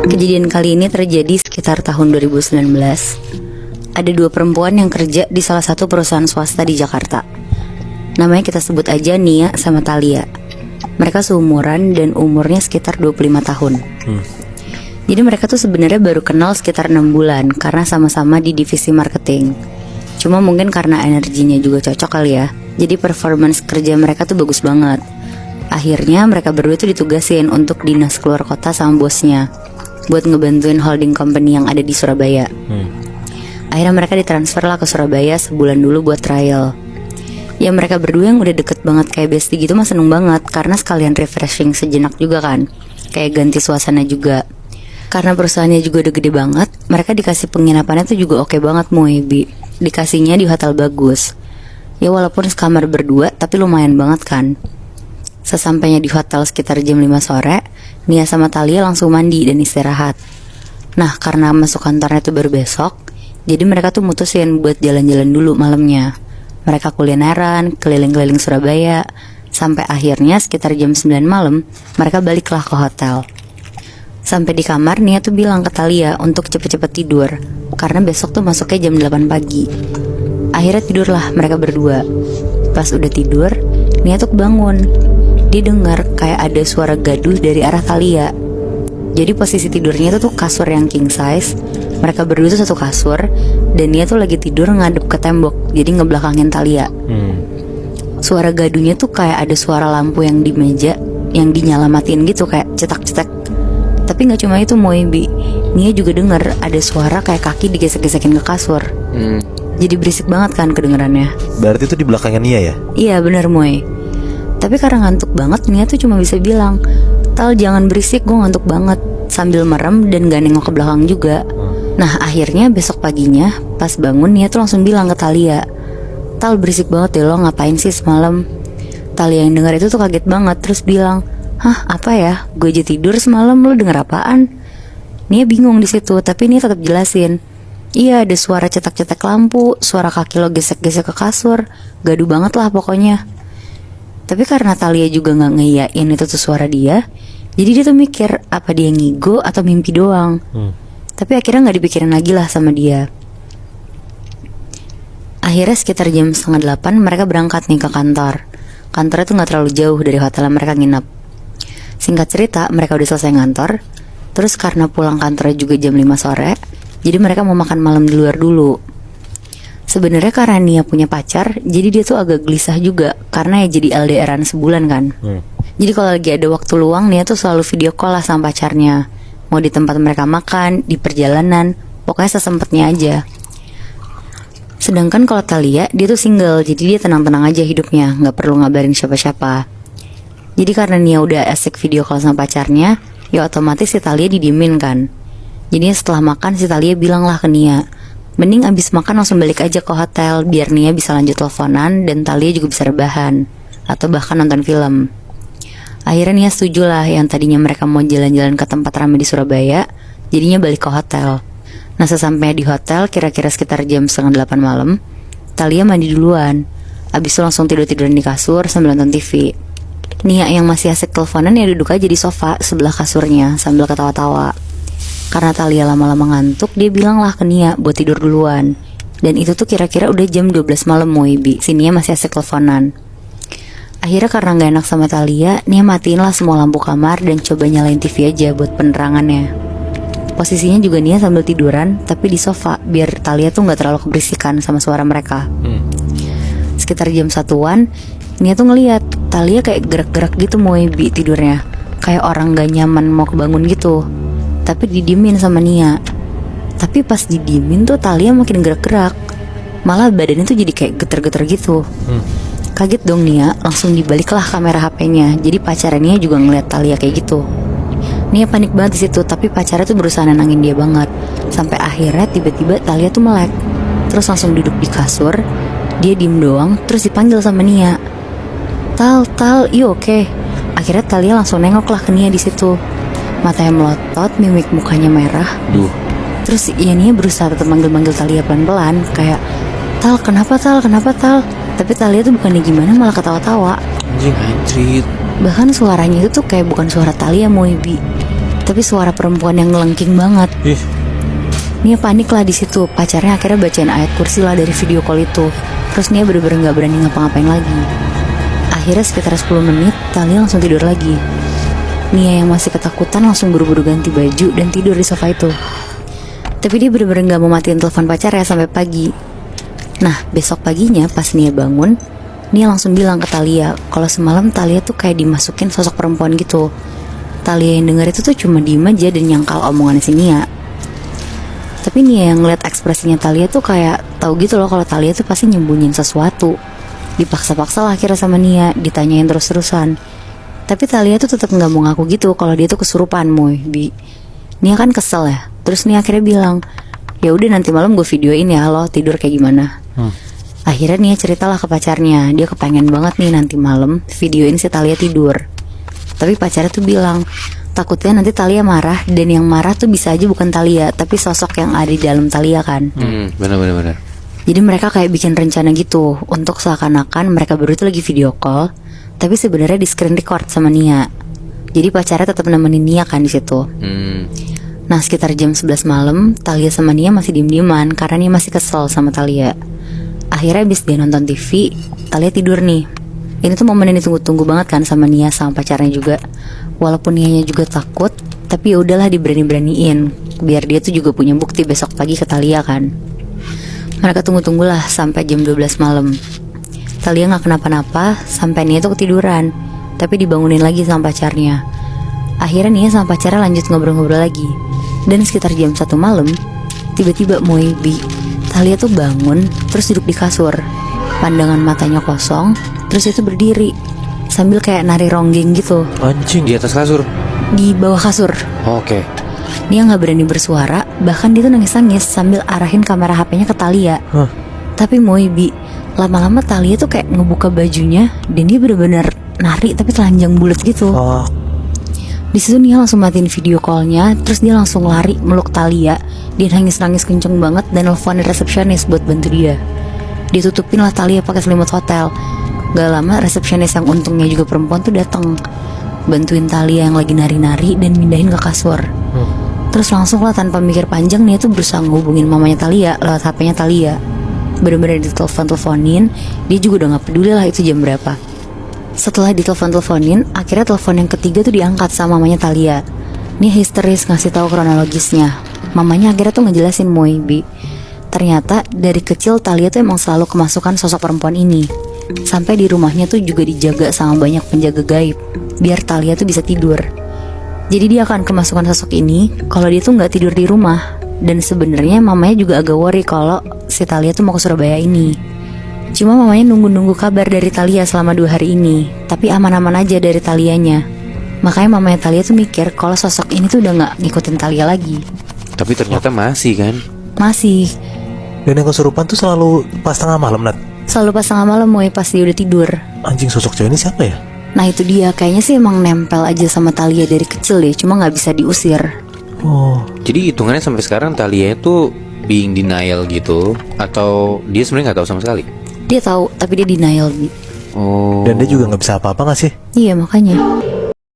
Kejadian kali ini terjadi sekitar tahun 2019. Ada dua perempuan yang kerja di salah satu perusahaan swasta di Jakarta. Namanya kita sebut aja Nia sama Thalia. Mereka seumuran dan umurnya sekitar 25 tahun. Jadi mereka tuh sebenarnya baru kenal sekitar 6 bulan karena sama-sama di divisi marketing. Cuma mungkin karena energinya juga cocok kali ya. Jadi performance kerja mereka tuh bagus banget. Akhirnya mereka berdua tuh ditugasin untuk dinas keluar kota sama bosnya buat ngebantuin holding company yang ada di Surabaya. Akhirnya mereka ditransfer lah ke Surabaya sebulan dulu buat trial. Ya mereka berdua yang udah deket banget kayak bestie gitu mah seneng banget karena sekalian refreshing sejenak juga kan. Kayak ganti suasana juga. Karena perusahaannya juga udah gede banget, mereka dikasih penginapannya tuh juga oke banget Moebi. Dikasihnya di hotel bagus. Ya walaupun sekamar berdua tapi lumayan banget kan. Sesampainya di hotel sekitar jam 5 sore, Nia sama Thalia langsung mandi dan istirahat. Nah karena masuk kantornya tuh baru besok, jadi mereka tuh mutusin buat jalan-jalan dulu malamnya. Mereka kulineran, keliling-keliling Surabaya, sampai akhirnya sekitar jam 9 malam, mereka baliklah ke hotel. Sampai di kamar, Nia tuh bilang ke Thalia untuk cepet-cepet tidur, karena besok tuh masuknya jam 8 pagi. Akhirnya tidurlah mereka berdua. Pas udah tidur, Nia tuh bangun. Dia dengar kayak ada suara gaduh dari arah Thalia. Jadi posisi tidurnya itu tuh kasur yang king size. Mereka berdua tuh satu kasur, dan Nia tuh lagi tidur ngadep ke tembok, jadi ngebelakangin Thalia. Suara gaduhnya tuh kayak ada suara lampu yang di meja yang dinyalamatin gitu, kayak cetak-cetak. Tapi gak cuma itu Moebi, Nia juga dengar ada suara kayak kaki digesek-gesekin ke kasur. Jadi berisik banget kan kedengerannya. Berarti itu di belakangnya Nia ya? Iya bener Moe. Tapi karena ngantuk banget, Nia tuh cuma bisa bilang, "Tal jangan berisik, gue ngantuk banget," sambil merem dan gak nengok ke belakang juga. Nah akhirnya besok paginya pas bangun, Nia tuh langsung bilang ke Thalia, "Tal berisik banget ya, lo ngapain sih semalam?" Thalia yang dengar itu tuh kaget banget, terus bilang, "Hah apa ya? Gue aja tidur semalam, lo denger apaan?" Nia bingung di situ, tapi Nia tetap jelasin, "Iya ada suara cetak-cetak lampu, suara kaki lo gesek-gesek ke kasur, gaduh banget lah pokoknya." Tapi karena Thalia juga gak ngeyain itu tuh suara dia, jadi dia tuh mikir apa dia ngigo atau mimpi doang. Tapi akhirnya gak dipikirin lagi lah sama dia. Akhirnya sekitar jam 7:30 mereka berangkat nih ke kantor. Kantornya tuh gak terlalu jauh dari hotel yang mereka nginep. Singkat cerita mereka udah selesai ngantor. Terus karena pulang kantornya juga jam 5 sore, jadi mereka mau makan malam di luar dulu. Sebenarnya karena Nia punya pacar, jadi dia tuh agak gelisah juga karena ya jadi LDRan sebulan kan. Jadi kalau lagi ada waktu luang, Nia tuh selalu video call lah sama pacarnya. Mau di tempat mereka makan, di perjalanan, pokoknya sesempetnya aja. Sedangkan kalau Thalia, dia tuh single, jadi dia tenang-tenang aja hidupnya, gak perlu ngabarin siapa-siapa. Jadi karena Nia udah asik video call sama pacarnya, ya otomatis si Thalia didiemin kan. Jadi setelah makan si Thalia bilang lah ke Nia, mending abis makan langsung balik aja ke hotel, biar Nia bisa lanjut teleponan dan Thalia juga bisa rebahan, atau bahkan nonton film. Akhirnya Nia setuju lah yang tadinya mereka mau jalan-jalan ke tempat ramai di Surabaya, jadinya balik ke hotel. Nah sesampainya di hotel kira-kira sekitar jam 7:30 malam, Thalia mandi duluan. Abis itu langsung tidur-tiduran di kasur sambil nonton TV. Nia yang masih asik teleponan ya duduk aja di sofa sebelah kasurnya sambil ketawa-tawa. Karena Thalia lama-lama ngantuk, dia bilang lah ke Nia buat tidur duluan. Dan itu tuh kira-kira udah jam 12 malam Moebi. Si Nia masih asik teleponan. Akhirnya karena gak enak sama Thalia, Nia matiin lah semua lampu kamar dan coba nyalain TV aja buat penerangannya. Posisinya juga Nia sambil tiduran, tapi di sofa, biar Thalia tuh gak terlalu keberisikan sama suara mereka. Sekitar jam 1-an, Nia tuh ngeliat Thalia kayak gerak-gerak gitu Moebi tidurnya. Kayak orang gak nyaman mau kebangun gitu. Tapi didiemin sama Nia. Tapi pas didiemin tuh Thalia makin gerak-gerak. Malah badannya tuh jadi kayak geter-geter gitu. Kaget dong Nia, langsung dibaliklah kamera HP-nya. Jadi pacarnya Nia juga ngeliat Thalia kayak gitu. Nia panik banget di situ, tapi pacarnya tuh berusaha nenangin dia banget. Sampai akhirnya tiba-tiba Thalia tuh melek. Terus langsung duduk di kasur. Dia diem doang, terus dipanggil sama Nia. Tal, you okay? Akhirnya Thalia langsung nengok lah ke Nia di situ. Matanya melotot, mimik mukanya merah. Terus Nia berusaha tetap manggil-manggil Thalia pelan-pelan, kayak, Tal, kenapa Tal? Tapi Thalia tuh bukannya gimana, malah ketawa-tawa. Anjing anjrit. Bahkan suaranya itu tuh kayak bukan suara Thalia Moebi. tapi suara perempuan yang ngelengking banget. Ih, Nia panik lah di situ. Pacarnya akhirnya bacain ayat kursi lah dari video call itu. Terus Nia bener-bener gak berani ngapa-ngapain lagi. Akhirnya sekitar 10 menit Talia langsung tidur lagi. Nia yang masih ketakutan langsung buru-buru ganti baju dan tidur di sofa itu. Tapi dia bener-bener gak mau matiin telepon pacarnya sampai pagi. Nah besok paginya pas Nia bangun, Nia langsung bilang ke Talia kalau semalam Talia tuh kayak dimasukin sosok perempuan gitu. Talia yang denger itu tuh cuma diem aja dan nyangkal omongannya si Nia. Tapi Nia yang ngeliat ekspresinya Talia tuh kayak tahu gitu loh kalau Talia tuh pasti nyembunyiin sesuatu. Dipaksa-paksa lah akhirnya sama Nia, ditanyain terus-terusan. Tapi Talia tuh tetap nggak mau ngaku gitu kalau dia tuh kesurupan, Moy. Nia kan kesel ya. Terus Nia akhirnya bilang, ya udah nanti malam gue videoin ya lo tidur kayak gimana. Akhirnya Nia ceritalah ke pacarnya, dia kepengen banget nih nanti malam videoin si Talia tidur. Tapi pacarnya tuh bilang, takutnya nanti Talia marah, dan yang marah tuh bisa aja bukan Talia, tapi sosok yang ada di dalam Talia kan. Benar. Jadi mereka kayak bikin rencana gitu untuk seakan-akan mereka berdua tuh lagi video call, tapi sebenarnya di screen record sama Nia. Jadi pacarnya tetap nemenin Nia kan di situ. Nah sekitar jam 11 malam, Talia sama Nia masih diem-dieman karena Nia masih kesel sama Talia. Akhirnya abis dia nonton TV, Talia tidur nih. Ini tuh momen yang ditunggu-tunggu banget kan sama Nia sama pacarnya juga. Walaupun Nianya juga takut, tapi ya udahlah diberani-beraniin biar dia tuh juga punya bukti besok pagi ke Talia kan. Mereka tunggu-tunggulah sampai jam 12 malam. Talia gak kenapa-napa sampai Nia tuh ketiduran, tapi dibangunin lagi sama pacarnya. Akhirnya Nia sama pacarnya lanjut ngobrol-ngobrol lagi. Dan sekitar jam 1 malam, tiba-tiba Talia tuh bangun, terus duduk di kasur. Pandangan matanya kosong, terus itu berdiri sambil kayak nari ronggeng gitu anjing. Di atas kasur. di bawah kasur. Oke. Dia gak berani bersuara, bahkan dia tuh nangis-nangis sambil arahin kamera HP-nya ke Talia. Tapi lama-lama Talia tuh kayak ngebuka bajunya dan dia bener-bener nari tapi telanjang bulat gitu. Di situ Nia langsung matiin video callnya, terus dia langsung lari meluk Talia. Dia nangis-nangis kenceng banget dan nelfon resepsionis buat bantu dia. Ditutupin lah Talia pakai selimut hotel. Gak lama resepsionis yang untungnya juga perempuan tuh datang, bantuin Talia yang lagi nari-nari dan mindahin ke kasur. Terus langsung lah tanpa mikir panjang Nia tuh berusaha ngehubungin mamanya Talia lewat HP-nya Talia. Bener-bener ditelepon-teleponin, dia juga udah gak peduli lah itu jam berapa. Setelah ditelepon-teleponin, akhirnya telepon yang ketiga tuh diangkat sama mamanya Talia. Nia histeris ngasih tahu kronologisnya. Mamanya akhirnya tuh ngejelasin ternyata dari kecil Talia tuh emang selalu kemasukan sosok perempuan ini. Sampai di rumahnya tuh juga dijaga sama banyak penjaga gaib biar Talia tuh bisa tidur. Jadi dia akan kemasukan sosok ini kalau dia tuh nggak tidur di rumah. Dan sebenarnya mamanya juga agak worry kalau si Talia tuh mau ke Surabaya ini. Cuma mamanya nunggu-nunggu kabar dari Talia selama 2 hari ini, tapi aman-aman aja dari Talianya. Makanya mamanya Talia tuh mikir kalau sosok ini tuh udah nggak ngikutin Talia lagi. Tapi ternyata masih kan. Masih. Dan yang kesurupan tuh selalu pas tengah malam, Nat. Selalu pas tengah malam pas dia udah tidur. Anjing, sosok cewek ini siapa ya? Nah itu dia, kayaknya sih emang nempel aja sama Talia dari kecil deh, cuma gak bisa diusir. Jadi hitungannya sampai sekarang Talia itu being denial gitu, atau dia sebenarnya nggak tahu sama sekali? Dia tahu, tapi dia denial. Dan dia juga nggak bisa apa-apa nggak sih? Iya makanya.